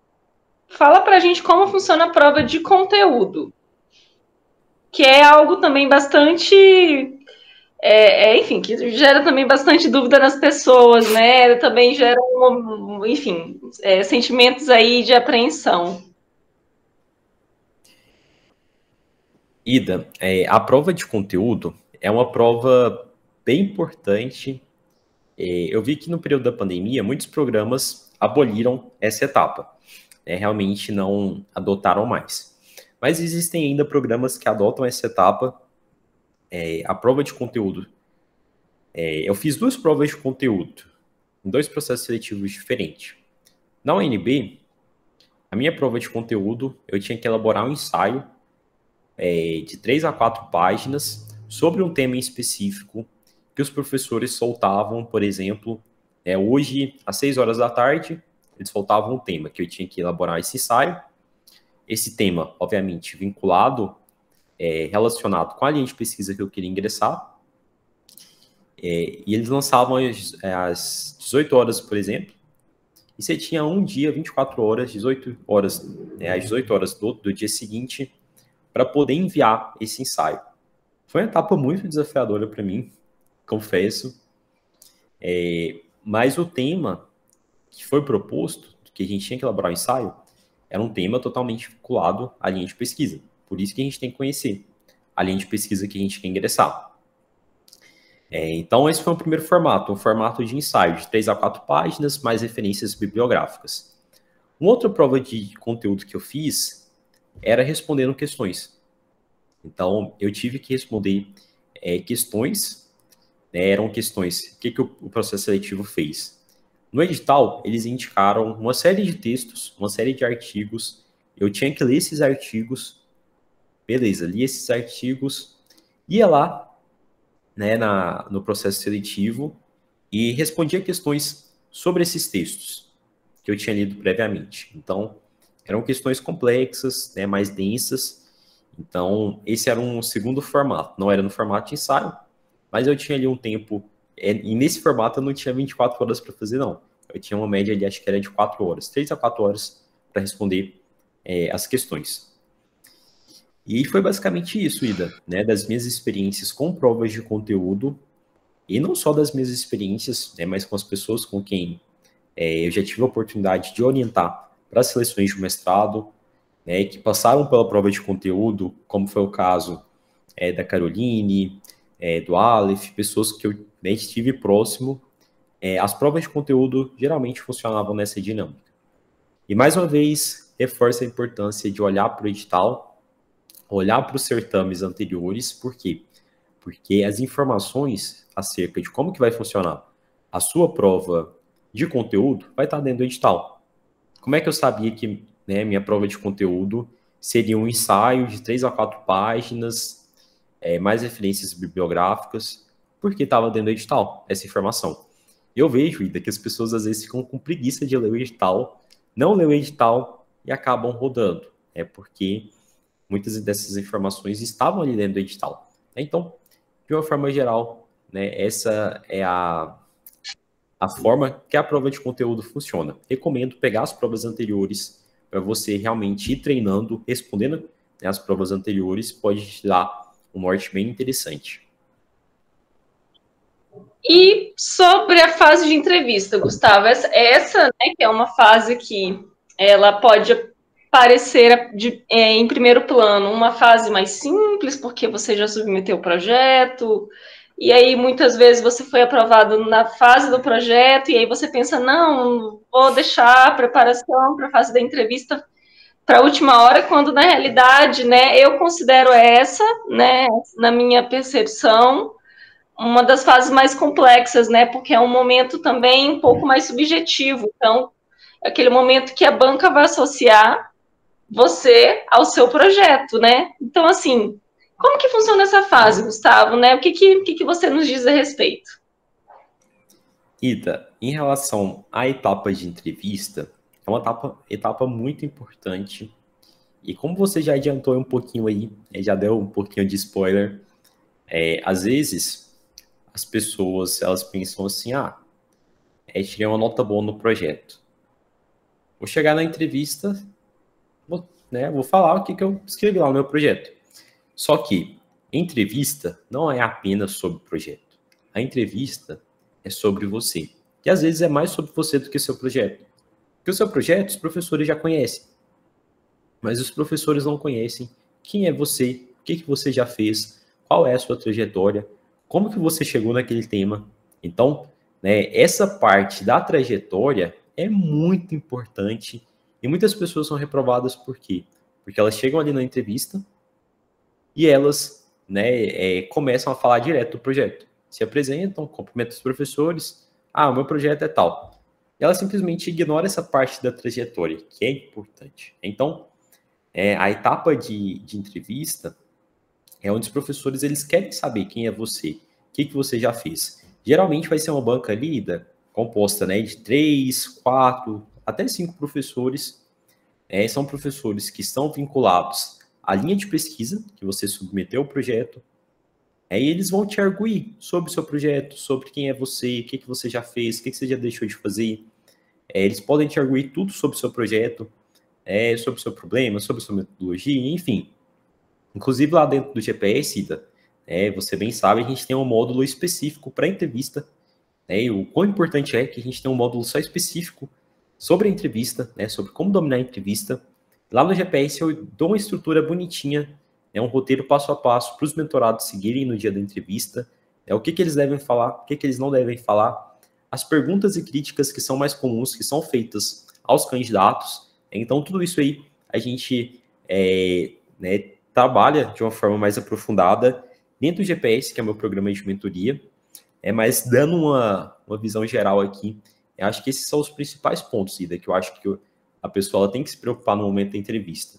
fala pra gente como funciona a prova de conteúdo, que é algo também bastante, enfim, que gera também bastante dúvida nas pessoas, né? Também gera, enfim, sentimentos aí de apreensão. Ida, a prova de conteúdo é uma prova bem importante. Eu vi que no período da pandemia, muitos programas aboliram essa etapa. Realmente não adotaram mais. Mas existem ainda programas que adotam essa etapa. A prova de conteúdo. Eu fiz 2 provas de conteúdo em 2 processos seletivos diferentes. Na UNB, a minha prova de conteúdo, eu tinha que elaborar um ensaio de 3 a 4 páginas sobre um tema em específico que os professores soltavam, por exemplo, hoje, às 6 horas da tarde, eles soltavam um tema que eu tinha que elaborar esse ensaio. Esse tema, obviamente, vinculado, relacionado com a linha de pesquisa que eu queria ingressar. E eles lançavam às 18 horas, por exemplo, e você tinha um dia, 24 horas, 18 horas, às 18 horas do dia seguinte, para poder enviar esse ensaio. Foi uma etapa muito desafiadora para mim, confesso, mas o tema que foi proposto, que a gente tinha que elaborar o ensaio, era um tema totalmente vinculado à linha de pesquisa. Por isso que a gente tem que conhecer a linha de pesquisa que a gente quer ingressar. Então, esse foi o primeiro formato, um formato de ensaio de 3 a 4 páginas, mais referências bibliográficas. Uma outra prova de conteúdo que eu fiz era respondendo questões. Então, eu tive que responder questões, eram questões, o que o processo seletivo fez? No edital, eles indicaram uma série de textos, uma série de artigos, eu tinha que ler esses artigos, beleza, li esses artigos, ia lá, no processo seletivo e respondia questões sobre esses textos que eu tinha lido previamente. Então, eram questões complexas, mais densas. Então, esse era um segundo formato. Não era no formato de ensaio, mas eu tinha ali um tempo. E nesse formato eu não tinha 24 horas para fazer, não. Eu tinha uma média ali, acho que era de 4 horas, 3 a 4 horas para responder as questões. E foi basicamente isso, Ida, das minhas experiências com provas de conteúdo, e não só das minhas experiências, mas com as pessoas com quem eu já tive a oportunidade de orientar para as seleções de mestrado, que passaram pela prova de conteúdo, como foi o caso da Caroline, do Aleph, pessoas que eu estive próximo. As provas de conteúdo geralmente funcionavam nessa dinâmica. E mais uma vez, reforça a importância de olhar para o edital, olhar para os certames anteriores. Por quê? Porque as informações acerca de como que vai funcionar a sua prova de conteúdo vai estar dentro do edital. Como é que eu sabia que minha prova de conteúdo seria um ensaio de 3 a 4 páginas, mais referências bibliográficas? Porque estava dentro do edital essa informação. Eu vejo, Ida, que as pessoas às vezes ficam com preguiça de ler o edital, não ler o edital e acabam rodando. Porque muitas dessas informações estavam ali dentro do edital. Então, de uma forma geral, essa é a forma que a prova de conteúdo funciona. Recomendo pegar as provas anteriores para você realmente ir treinando, respondendo as provas anteriores, pode te dar um norte bem interessante. E sobre a fase de entrevista, Gustavo, essa que é uma fase que ela pode parecer em primeiro plano uma fase mais simples, porque você já submeteu o projeto, e aí muitas vezes você foi aprovado na fase do projeto, e aí você pensa, não, vou deixar a preparação para a fase da entrevista para a última hora, quando na realidade, né, eu considero essa, né, na minha percepção, uma das fases mais complexas, né, porque é um momento também um pouco mais subjetivo. Então, é aquele momento que a banca vai associar você ao seu projeto, né? Então, assim, como que funciona essa fase, Gustavo, né? O que você nos diz a respeito? Ida, em relação à etapa de entrevista, é uma etapa muito importante. E como você já adiantou um pouquinho aí, já deu um pouquinho de spoiler, às vezes as pessoas elas pensam assim, tirei uma nota boa no projeto. Vou chegar na entrevista, vou falar o que eu escrevi lá no meu projeto. Só que entrevista não é apenas sobre o projeto. A entrevista é sobre você. E às vezes é mais sobre você do que o seu projeto. Porque o seu projeto os professores já conhecem. Mas os professores não conhecem quem é você, o que você já fez, qual é a sua trajetória, como que você chegou naquele tema. Então, né, essa parte da trajetória é muito importante e muitas pessoas são reprovadas por quê? Porque elas chegam ali na entrevista e elas, né, começam a falar direto do projeto. Se apresentam, cumprimentam os professores. O meu projeto é tal. E ela simplesmente ignora essa parte da trajetória, que é importante. Então, a etapa de entrevista é onde os professores eles querem saber quem é você, o que você já fez. Geralmente vai ser uma banca lida composta, né, de 3, 4, até 5 professores. São professores que estão vinculados à linha de pesquisa que você submeteu ao projeto. Aí eles vão te arguir sobre o seu projeto, sobre quem é você, o que você já fez, o que você já deixou de fazer. Eles podem te arguir tudo sobre o seu projeto, sobre o seu problema, sobre a sua metodologia, enfim. Inclusive lá dentro do GPS, Ida, você bem sabe, a gente tem um módulo específico para entrevista, e o quão importante é que a gente tem um módulo só específico sobre a entrevista, sobre como dominar a entrevista. Lá no GPS eu dou uma estrutura bonitinha, um roteiro passo a passo para os mentorados seguirem no dia da entrevista, o que eles devem falar, o que eles não devem falar, as perguntas e críticas que são mais comuns, que são feitas aos candidatos. Então, tudo isso aí a gente trabalha de uma forma mais aprofundada dentro do GPS, que é o meu programa de mentoria, mas dando uma visão geral aqui, eu acho que esses são os principais pontos, Ida, que eu acho que a pessoa ela tem que se preocupar no momento da entrevista.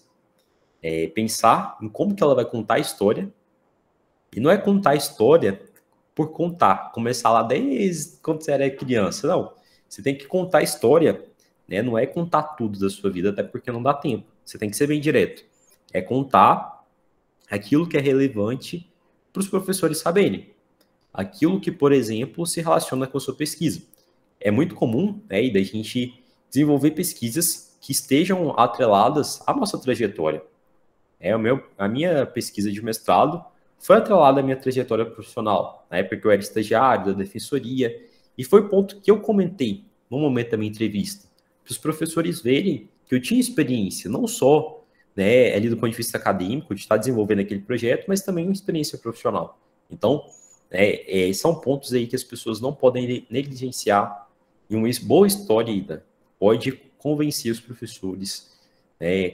Pensar em como que ela vai contar a história, e não é contar a história por contar, começar lá desde quando você era criança, não. Você tem que contar a história, né? Não é contar tudo da sua vida, até porque não dá tempo. Você tem que ser bem direto. É contar aquilo que é relevante para os professores saberem. Aquilo que, por exemplo, se relaciona com a sua pesquisa. É muito comum, né, da gente desenvolver pesquisas que estejam atreladas à nossa trajetória. A minha pesquisa de mestrado foi atrelada à minha trajetória profissional. Na época eu era estagiário da defensoria, e foi o ponto que eu comentei no momento da minha entrevista, para os professores verem que eu tinha experiência, não só ali do ponto de vista acadêmico, de estar desenvolvendo aquele projeto, mas também uma experiência profissional. Então, são pontos aí que as pessoas não podem negligenciar, e uma boa história ainda pode convencer os professores.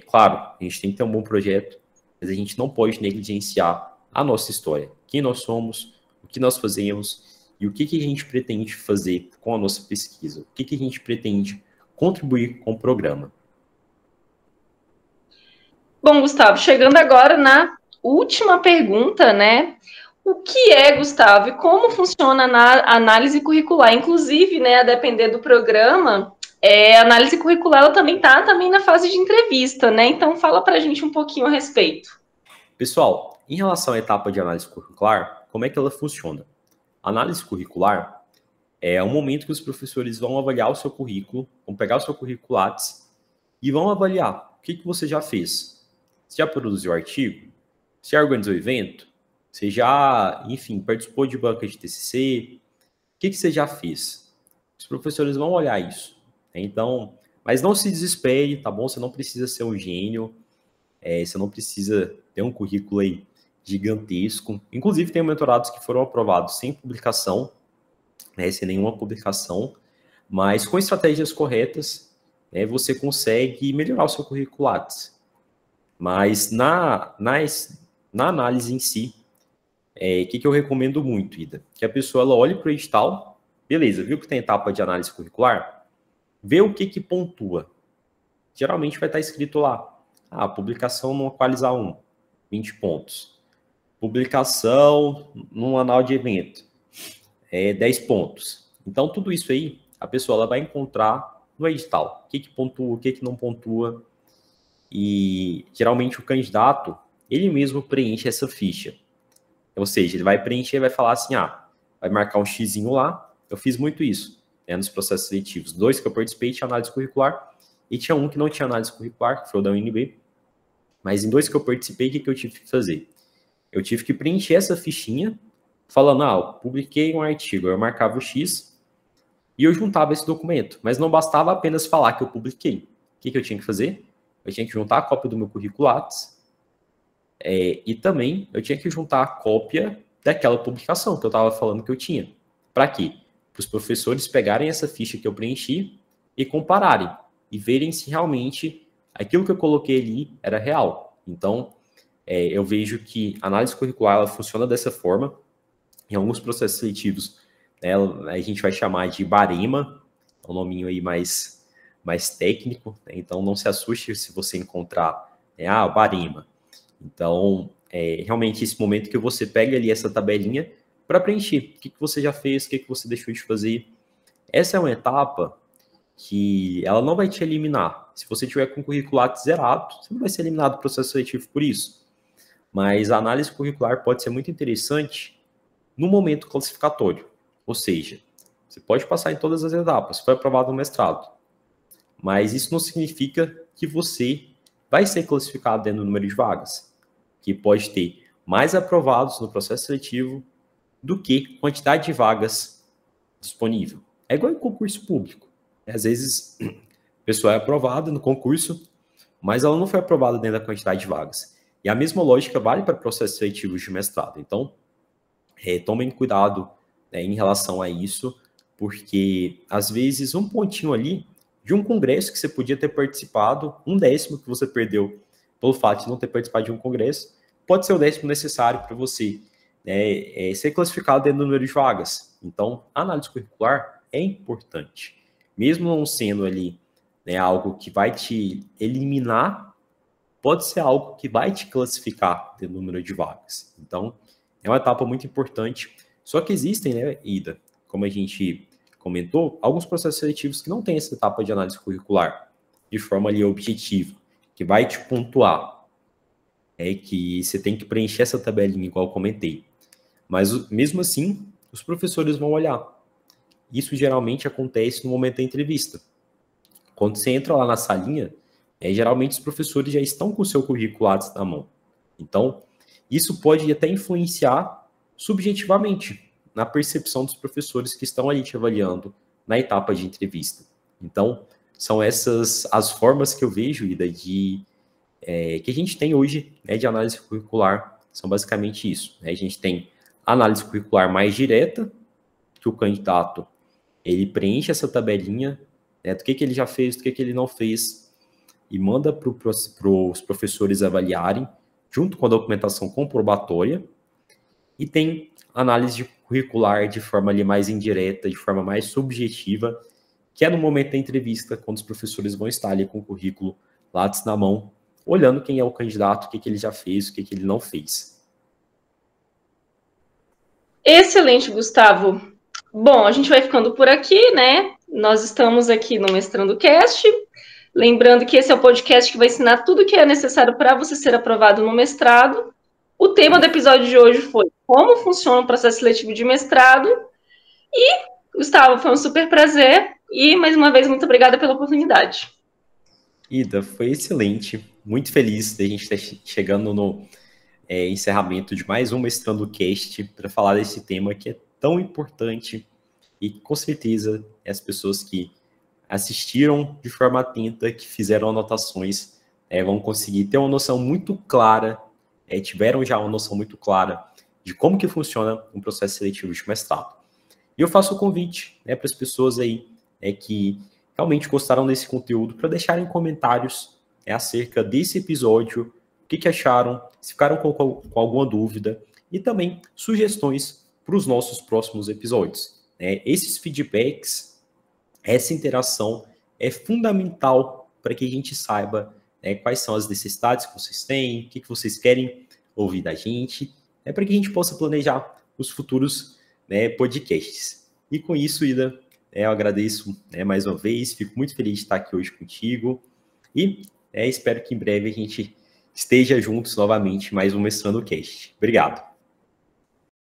Claro, a gente tem que ter um bom projeto, mas a gente não pode negligenciar a nossa história, quem nós somos, o que nós fazemos e o que a gente pretende fazer com a nossa pesquisa, o que a gente pretende contribuir com o programa. Bom, Gustavo, chegando agora na última pergunta, né? O que é, Gustavo, e como funciona a análise curricular? Inclusive, né, a depender do programa, a análise curricular ela também está na fase de entrevista, né? Então, fala para a gente um pouquinho a respeito. Pessoal, em relação à etapa de análise curricular, como é que ela funciona? A análise curricular é um momento que os professores vão avaliar o seu currículo, vão pegar o seu currículo Lattes e vão avaliar o que você já fez. Você já produziu artigo? Você já organizou evento? Você já, enfim, participou de banca de TCC? O que você já fez? Os professores vão olhar isso. Então, mas não se desespere, tá bom? Você não precisa ser um gênio, você não precisa ter um currículo aí gigantesco. Inclusive, tem mentorados que foram aprovados sem publicação, né, sem nenhuma publicação, mas com estratégias corretas, né, você consegue melhorar o seu currículo Lattes. Mas na análise em si, que eu recomendo muito, Ida? Que a pessoa ela olhe para o edital, beleza, viu que tem etapa de análise curricular? Vê o que pontua. Geralmente vai estar escrito lá, publicação no Qualizar 1, 20 pontos. Publicação num anal de evento, 10 pontos. Então, tudo isso aí, a pessoa ela vai encontrar no edital. O que pontua, o que não pontua. E, geralmente, o candidato, ele mesmo preenche essa ficha. Ou seja, ele vai preencher, vai falar assim, vai marcar um xizinho lá. Eu fiz muito isso, né, nos processos seletivos. 2 que eu participei tinha análise curricular, e tinha um que não tinha análise curricular, que foi o da UNB. Mas em 2 que eu participei, o que eu tive que fazer? Eu tive que preencher essa fichinha, falando, eu publiquei um artigo, eu marcava o X, e eu juntava esse documento. Mas não bastava apenas falar que eu publiquei. O que eu tinha que fazer? Eu tinha que juntar a cópia do meu currículo Lattes, e também eu tinha que juntar a cópia daquela publicação que eu estava falando que eu tinha. Para quê? Para os professores pegarem essa ficha que eu preenchi e compararem, e verem se realmente aquilo que eu coloquei ali era real. Então, eu vejo que a análise curricular ela funciona dessa forma. Em alguns processos seletivos, né, a gente vai chamar de barema, é um nominho aí mais técnico, né? Então não se assuste se você encontrar, barema. Então, realmente esse momento que você pega ali essa tabelinha para preencher. O que você já fez, o que você deixou de fazer. Essa é uma etapa que ela não vai te eliminar. Se você tiver com o currículo Lattes zerado, você não vai ser eliminado do processo seletivo por isso. Mas a análise curricular pode ser muito interessante no momento classificatório. Ou seja, você pode passar em todas as etapas, foi aprovado no mestrado. Mas isso não significa que você vai ser classificado dentro do número de vagas, que pode ter mais aprovados no processo seletivo do que quantidade de vagas disponível. É igual em concurso público. Às vezes, a pessoa é aprovada no concurso, mas ela não foi aprovada dentro da quantidade de vagas. E a mesma lógica vale para processos seletivos de mestrado. Então, tomem cuidado, né, em relação a isso, porque, às vezes, um pontinho ali de um congresso que você podia ter participado, 1/10 que você perdeu pelo fato de não ter participado de um congresso, pode ser o 10º necessário para você, né, ser classificado dentro do número de vagas. Então, a análise curricular é importante. Mesmo não sendo ali, né, algo que vai te eliminar, pode ser algo que vai te classificar dentro do número de vagas. Então, é uma etapa muito importante. Só que existem, né, Ida, como a gente comentou, alguns processos seletivos que não têm essa etapa de análise curricular de forma ali objetiva, que vai te pontuar. Que você tem que preencher essa tabelinha, igual eu comentei. Mas, mesmo assim, os professores vão olhar. Isso geralmente acontece no momento da entrevista. Quando você entra lá na salinha, geralmente os professores já estão com o seu currículo Lattes na mão. Então, isso pode até influenciar subjetivamente na percepção dos professores que estão ali te avaliando na etapa de entrevista. Então, são essas as formas que eu vejo, Ida, que a gente tem hoje, né, de análise curricular, são basicamente isso. Né? A gente tem a análise curricular mais direta, que o candidato ele preenche essa tabelinha, né, do que ele já fez, do que ele não fez, e manda para os professores avaliarem, junto com a documentação comprobatória. E tem análise curricular de forma ali mais indireta, de forma mais subjetiva, que é no momento da entrevista, quando os professores vão estar ali com o currículo Lattes na mão, olhando quem é o candidato, o que ele já fez, o que ele não fez. Excelente, Gustavo. Bom, a gente vai ficando por aqui, né? Nós estamos aqui no Mestrando Cast. Lembrando que esse é o podcast que vai ensinar tudo o que é necessário para você ser aprovado no mestrado. O tema do episódio de hoje foi como funciona o processo seletivo de mestrado. E, Gustavo, foi um super prazer. E, mais uma vez, muito obrigada pela oportunidade. Ida, foi excelente. Muito feliz de a gente estar chegando no encerramento de mais um Mestrando Cast para falar desse tema que é tão importante e, com certeza, as pessoas que assistiram de forma atenta, que fizeram anotações, vão conseguir ter uma noção muito clara tiveram já uma noção muito clara de como que funciona um processo seletivo de mestrado. E eu faço o convite, né, para as pessoas aí que realmente gostaram desse conteúdo para deixarem comentários acerca desse episódio, o que acharam, se ficaram com alguma dúvida e também sugestões para os nossos próximos episódios. Esses feedbacks, essa interação é fundamental para que a gente saiba quais são as necessidades que vocês têm, o que vocês querem ouvir da gente, para que a gente possa planejar os futuros podcasts. E com isso, Ida, eu agradeço mais uma vez, fico muito feliz de estar aqui hoje contigo e espero que em breve a gente esteja juntos novamente mais um Mestrando Cast. Obrigado.